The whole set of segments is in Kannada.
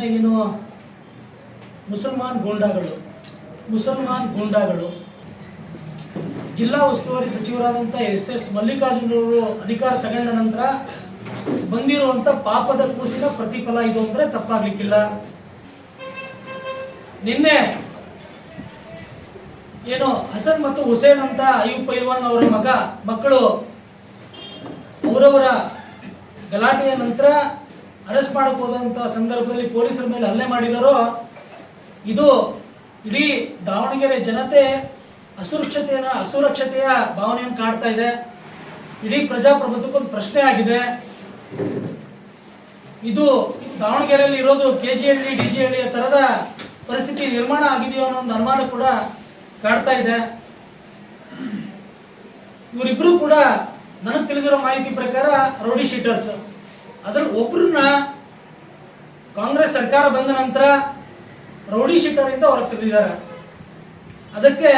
ಏನು ಮುಸಲ್ಮಾನ್ ಗೂಂಡಾಗಳು ಜಿಲ್ಲಾ ಉಸ್ತುವಾರಿ ಸಚಿವರಾದಂಥ ಎಸ್ ಮಲ್ಲಿಕಾರ್ಜುನರು ಅಧಿಕಾರ ತಗೊಂಡ ನಂತರ ಬಂದಿರುವಂತ ಪಾಪದ ಕೂಸಿನ ಪ್ರತಿಫಲ ಇದು ಅಂದ್ರೆ ತಪ್ಪಾಗ್ಲಿಕ್ಕಿಲ್ಲ. ನಿನ್ನೆ ಏನು ಹಸನ್ ಮತ್ತು ಹುಸೇನ್ ಅಂತ ಅಯೂಬ್ ಪೈಲ್ವಾನ್ ಅವರ ಮಕ್ಕಳು ಅವರವರ ಗಲಾಟೆಯ ನಂತರ ಅರೆಸ್ಟ್ ಮಾಡಕ್ ಹೋದಂತ ಸಂದರ್ಭದಲ್ಲಿ ಪೊಲೀಸರ ಮೇಲೆ ಹಲ್ಲೆ ಮಾಡಿದಾರೋ, ಇದು ಇಡೀ ದಾವಣಗೆರೆ ಜನತೆ ಅಸುರಕ್ಷತೆಯ ಭಾವನೆಯನ್ನು ಕಾಡ್ತಾ ಇದೆ. ಇಡೀ ಪ್ರಜಾಪ್ರಭುತ್ವಕ್ಕೆ ಪ್ರಶ್ನೆ ಆಗಿದೆ. ಇದು ದಾವಣಗೆರೆಯಲ್ಲಿ ಇರೋದು ಕೆಜಿಹಳ್ಳಿ ಡಿಜಿಹಳ್ಳಿಯ ತರದ ಪರಿಸ್ಥಿತಿ ನಿರ್ಮಾಣ ಆಗಿದೆಯೋ ಅನ್ನೋ ಒಂದು ಅನುಮಾನ ಕೂಡ ಕಾಡ್ತಾ ಇದೆ. ಇವರಿಬ್ರು ಕೂಡ ನನಗೆ ತಿಳಿದಿರೋ ಮಾಹಿತಿ ಪ್ರಕಾರ ರೌಡಿ ಶೀಟರ್ಸ್. ಅದ್ರಲ್ಲಿ ಒಬ್ಬರನ್ನ ಕಾಂಗ್ರೆಸ್ ಸರ್ಕಾರ ಬಂದ ನಂತರ ರೌಡಿ ಶೀಟರ್ ಇಂದ ಹೊರಗೆ ತೆಗೆದಿದ್ದಾರೆ. ಅದಕ್ಕೆ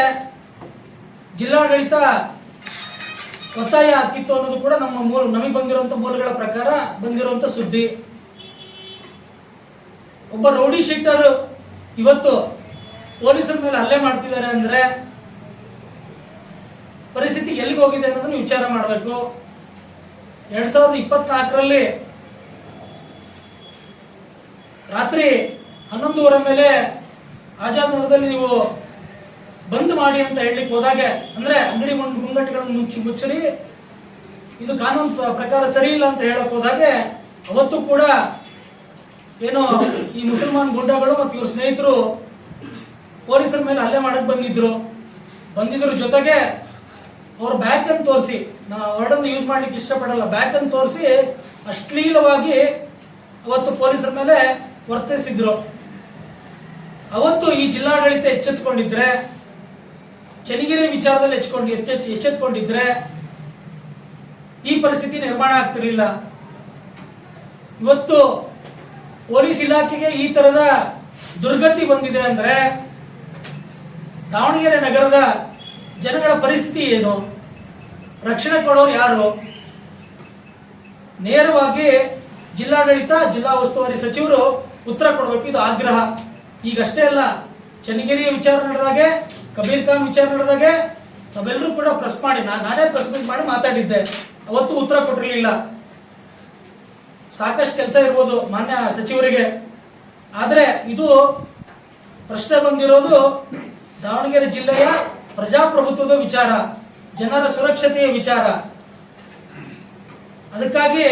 ಜಿಲ್ಲಾಡಳಿತ ಒತ್ತಾಯ ಹಾಕಿತ್ತು ಅನ್ನೋದು ಕೂಡ ನಮಗೆ ಬಂದಿರುವಂತ ಮೂಲಗಳ ಪ್ರಕಾರ ಬಂದಿರುವಂತ ಸುದ್ದಿ. ಒಬ್ಬ ರೌಡಿ ಶೀಟರ್ ಇವತ್ತು ಪೊಲೀಸರ ಮೇಲೆ ಹಲ್ಲೆ ಮಾಡ್ತಿದ್ದಾರೆ ಅಂದ್ರೆ ಪರಿಸ್ಥಿತಿ ಎಲ್ಲಿಗೆ ಹೋಗಿದೆ ಅನ್ನೋದನ್ನ ವಿಚಾರ ಮಾಡಬೇಕು. 2024ರಲ್ಲಿ ರಾತ್ರಿ 11:30 ಮೇಲೆ ಆಜಾದ್ ನಗರದಲ್ಲಿ ನೀವು ಬಂದ್ ಮಾಡಿ ಅಂತ ಹೇಳಲಿಕ್ಕೆ ಹೋದಾಗೆ, ಅಂದ್ರೆ ಅಂಗಡಿ ಮುಂಗಟ್ಟುಗಳನ್ನು ಮುಚ್ಚರಿ, ಇದು ಕಾನೂನು ಪ್ರಕಾರ ಸರಿ ಇಲ್ಲ ಅಂತ ಹೇಳಕ್ ಹೋದಾಗೆ, ಅವತ್ತು ಕೂಡ ಏನು ಈ ಮುಸಲ್ಮಾನ್ ಗುಂಡಾಗಳು ಮತ್ತು ಇವ್ರ ಸ್ನೇಹಿತರು ಪೊಲೀಸರ ಮೇಲೆ ಹಲ್ಲೆ ಮಾಡಕ್ ಬಂದಿದ್ರು ಜೊತೆಗೆ ಅವ್ರ ಬ್ಯಾಕ್ ಅನ್ನು ತೋರಿಸಿ, ನಾ ವರ್ಡನ್ನು ಯೂಸ್ ಮಾಡ್ಲಿಕ್ಕೆ ಇಷ್ಟಪಡಲ್ಲ, ಬ್ಯಾಕ್ ಅನ್ನು ತೋರಿಸಿ ಅಶ್ಲೀಲವಾಗಿ ಅವತ್ತು ಪೊಲೀಸರ ಮೇಲೆ ವರ್ತಿಸಿದ್ರು. ಅವತ್ತು ಈ ಜಿಲ್ಲಾಡಳಿತ ಎಚ್ಚೆತ್ತುಕೊಂಡಿದ್ರೆ, ಚನ್ನಗಿರಿ ವಿಚಾರದಲ್ಲಿ ಎಚ್ಚೆತ್ತುಕೊಂಡಿದ್ರೆ ಈ ಪರಿಸ್ಥಿತಿ ನಿರ್ಮಾಣ ಆಗ್ತಿರಲಿಲ್ಲ. ಇವತ್ತು ಪೊಲೀಸ್ ಇಲಾಖೆಗೆ ಈ ತರದ ದುರ್ಗತಿ ಬಂದಿದೆ ಅಂದ್ರೆ ದಾವಣಗೆರೆ ನಗರದ ಜನಗಳ ಪರಿಸ್ಥಿತಿ ಏನು? ರಕ್ಷಣೆ ಕೊಡೋರು ಯಾರು? ನೇರವಾಗಿ ಜಿಲ್ಲಾಡಳಿತ, ಜಿಲ್ಲಾ ಉಸ್ತುವಾರಿ ಸಚಿವರು ಉತ್ತರ ಕೊಡಬೇಕು. ಇದು ಆಗ್ರಹ. ಈಗಷ್ಟೇ ಅಲ್ಲ, ಚನ್ನಗಿರಿ ವಿಚಾರ ನಡೆದಾಗೆ, ಕಬೀರ್ ಖಾನ್ ವಿಚಾರ ನಡೆದಾಗೆ ನಾವೆಲ್ಲರೂ ಕೂಡ ಪ್ರೆಸ್ ಮಾಡಿ, ನಾನೇ ಪ್ರೆಸ್ ಮೀಟ್ ಮಾಡಿ ಮಾತಾಡಿದ್ದೆ. ಅವತ್ತು ಉತ್ತರ ಕೊಟ್ಟಿರಲಿಲ್ಲ. ಸಾಕಷ್ಟು ಕೆಲಸ ಇರ್ಬೋದು ಮಾನ್ಯ ಸಚಿವರಿಗೆ, ಆದ್ರೆ ಇದು ಪ್ರಶ್ನೆ ಬಂದಿರೋದು ದಾವಣಗೆರೆ ಜಿಲ್ಲೆಯ ಪ್ರಜಾಪ್ರಭುತ್ವದ ವಿಚಾರ, ಜನರ ಸುರಕ್ಷತೆಯ ವಿಚಾರ. ಅದಕ್ಕಾಗಿ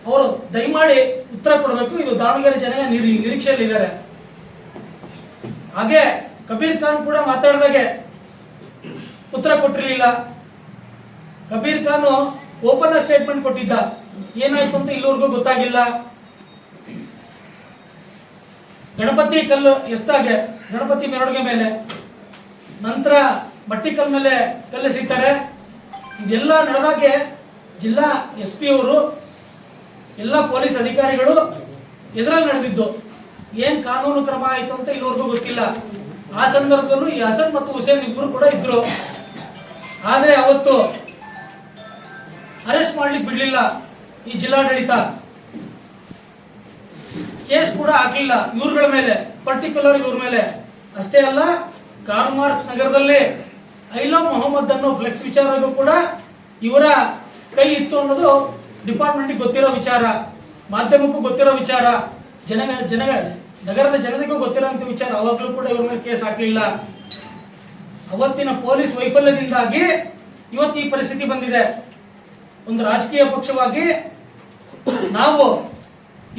ಅವರು ದಯಮಾಡಿ ಉತ್ತರ ಕೊಡಬೇಕು. ಇದು ದಾವಣಗೆರೆ ಜನ ನಿರೀಕ್ಷೆಯಲ್ಲಿದ್ದಾರೆ. ಹಾಗೆ ಕಬೀರ್ ಖಾನ್ ಕೂಡ ಮಾತಾಡಿದಾಗೆ ಉತ್ತರ ಕೊಟ್ಟಿರಲಿಲ್ಲ. ಕಬೀರ್ ಖಾನ್ ಓಪನ್ ಸ್ಟೇಟ್ಮೆಂಟ್ ಕೊಟ್ಟಿದ್ದ, ಏನಾಯ್ತು ಅಂತ ಇಲ್ಲಿವರೆಗೂ ಗೊತ್ತಾಗಿಲ್ಲ. ಗಣಪತಿ ಕಲ್ಲು ಎಸ್ದಾಗೆ, ಗಣಪತಿ ಮೆರವಣಿಗೆ ಮೇಲೆ, ನಂತರ ಮಟ್ಟಿಕಲ್ ಮೇಲೆ ಕಲ್ಲು ಸಿಗ್ತಾರೆ. ಇದೆಲ್ಲ ನಡೆದಾಗೆ ಜಿಲ್ಲಾ SP ಅವರು, ಎಲ್ಲ ಪೊಲೀಸ್ ಅಧಿಕಾರಿಗಳು ಎದುರಲ್ಲಿ ನಡೆದಿದ್ದು. ಏನ್ ಕಾನೂನು ಕ್ರಮ ಆಯ್ತು ಅಂತ ಇಲ್ಲಿವರೆಗೂ ಗೊತ್ತಿಲ್ಲ. ಆ ಸಂದರ್ಭದಲ್ಲೂ ಈ ಹಸನ್ ಮತ್ತು ಹುಸೇನ್ ಇಬ್ಬರು ಕೂಡ ಇದ್ರು. ಆದ್ರೆ ಅವತ್ತು ಅರೆಸ್ಟ್ ಮಾಡ್ಲಿಕ್ಕೆ ಬಿಡ್ಲಿಲ್ಲ ಈ ಜಿಲ್ಲಾಡಳಿತ. ಕೇಸ್ ಕೂಡ ಹಾಕ್ಲಿಲ್ಲ ಇವ್ರಗಳ ಮೇಲೆ, ಪರ್ಟಿಕ್ಯುಲರ್ ಇವ್ರ ಮೇಲೆ. ಅಷ್ಟೇ ಅಲ್ಲ, ಕಾರ್ಲ್ ಮಾರ್ಕ್ಸ್ ನಗರದಲ್ಲಿ ಐ ಲವ್ ಮೊಹಮ್ಮದ್ ಅನ್ನೋ ಫ್ಲೆಕ್ಸ್ ವಿಚಾರಕ್ಕೂ ಕೂಡ ಇವರ ಕೈ ಇತ್ತು ಅನ್ನೋದು ಡಿಪಾರ್ಟ್ಮೆಂಟ್ಗೆ ಗೊತ್ತಿರೋ ವಿಚಾರ, ಮಾಧ್ಯಮಕ್ಕೂ ಗೊತ್ತಿರೋ ವಿಚಾರ, ನಗರದ ಜನತೆಗೂ ಗೊತ್ತಿರೋಂಥ ವಿಚಾರ. ಅವಾಗಲೂ ಕೂಡ ಇವ್ರ ಮೇಲೆ ಕೇಸ್ ಹಾಕ್ಲಿಲ್ಲ. ಅವತ್ತಿನ ಪೊಲೀಸ್ ವೈಫಲ್ಯದಿಂದಾಗಿ ಇವತ್ತು ಈ ಪರಿಸ್ಥಿತಿ ಬಂದಿದೆ. ಒಂದು ರಾಜಕೀಯ ಪಕ್ಷವಾಗಿ ನಾವು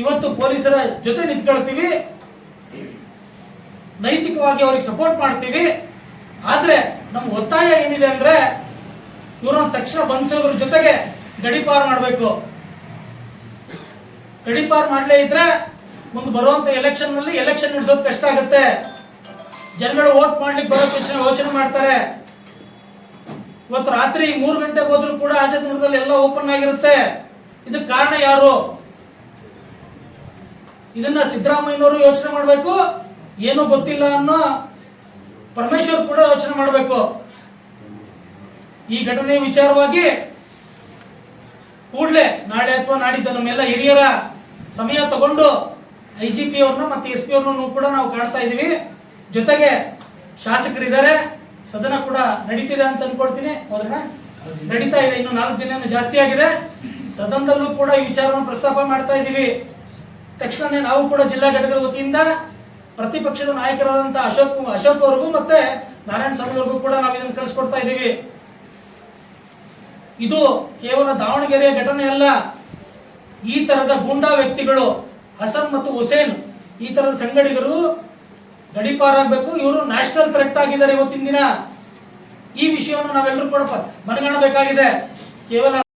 ಇವತ್ತು ಪೊಲೀಸರ ಜೊತೆ ನಿಂತ್ಕೊಳ್ತೀವಿ, ನೈತಿಕವಾಗಿ ಅವ್ರಿಗೆ ಸಪೋರ್ಟ್ ಮಾಡ್ತೀವಿ. ಆದ್ರೆ ನಮ್ಮ ಒತ್ತಾಯ ಏನಿದೆ ಅಂದ್ರೆ ಇವ್ರನ್ನ ತಕ್ಷಣ ಬಂಧಿಸೋದ್ರ ಜೊತೆಗೆ ಗಡಿಪಾರು ಮಾಡಬೇಕು. ಗಡಿಪಾರು ಮಾಡಲೇ ಇದ್ರೆ ಮುಂದೆ ಬರುವಂತ ಎಲೆಕ್ಷನ್ ನಡೆಸೋದು ಕಷ್ಟ ಆಗುತ್ತೆ. ಜನಗಳು ವೋಟ್ ಮಾಡ್ಲಿಕ್ಕೆ ಬರೋ ಯೋಚನೆ ಮಾಡ್ತಾರೆ. ಇವತ್ತು ರಾತ್ರಿ 3 ಗಂಟೆಗೆ ಹೋದ್ರು ಕೂಡ ಆಜಾದ್ ನಗರದಲ್ಲಿ ಎಲ್ಲ ಓಪನ್ ಆಗಿರುತ್ತೆ. ಇದಕ್ಕೆ ಕಾರಣ ಯಾರು? ಇದನ್ನ ಸಿದ್ದರಾಮಯ್ಯನವರು ಯೋಚನೆ ಮಾಡಬೇಕು. ಏನು ಗೊತ್ತಿಲ್ಲ ಅನ್ನೋ ಪರಮೇಶ್ವರ್ ಕೂಡ ಯೋಚನೆ ಮಾಡಬೇಕು. ಈ ಘಟನೆ ವಿಚಾರವಾಗಿ ಕೂಡಲೇ ನಾಳೆ ಅಥವಾ ನಾಡಿದ್ದು ನಮ್ಮೆಲ್ಲ ಹಿರಿಯರ ಸಮಯ ತಗೊಂಡು IGP ಅವ್ರನ್ನ ಮತ್ತೆ SP ಅವ್ರನ್ನು ಕೂಡ ನಾವು ಕಾಣ್ತಾ ಇದೀವಿ. ಜೊತೆಗೆ ಶಾಸಕರಿದ್ದಾರೆ, ಸದನ ಕೂಡ ನಡೀತಿದೆ ಅಂತ ಅನ್ಕೊಳ್ತೀನಿ. ಅವ್ರನ್ನ ನಡೀತಾ ಇದೆ, ಇನ್ನು 4 ದಿನ ಜಾಸ್ತಿ ಆಗಿದೆ. ಸದನದಲ್ಲೂ ಕೂಡ ಈ ವಿಚಾರವನ್ನು ಪ್ರಸ್ತಾಪ ಮಾಡ್ತಾ ಇದ್ದೀವಿ. ತಕ್ಷಣ ನಾವು ಕೂಡ ಜಿಲ್ಲಾ ಘಟಕದ ವತಿಯಿಂದ ಪ್ರತಿಪಕ್ಷದ ನಾಯಕರಾದಂತಹ ಅಶೋಕ್ ಅವ್ರಿಗೂ ಮತ್ತೆ ನಾರಾಯಣ ಸ್ವಾಮಿ ಅವ್ರಿಗೂ ಕೂಡ ನಾವು ಇದನ್ನು ಕಳಿಸ್ಕೊಡ್ತಾ ಇದ್ದೀವಿ. ಇದು ಕೇವಲ ದಾವಣಗೆರೆಯ ಘಟನೆ ಅಲ್ಲ. ಈ ತರದ ಗೂಂಡಾ ವ್ಯಕ್ತಿಗಳು ಹಸನ್ ಮತ್ತು ಹುಸೇನ್ ಈ ತರದ ಸಂಗಡಿಗರು ಗಡಿಪಾರಾಗಬೇಕು. ಇವರು ನ್ಯಾಷನಲ್ ಥ್ರೆಟ್ ಆಗಿದ್ದಾರೆ ಇವತ್ತಿನ ದಿನ. ಈ ವಿಷಯವನ್ನು ನಾವೆಲ್ಲರೂ ಕೂಡ ಮನಗಾಣಬೇಕಾಗಿದೆ. ಕೇವಲ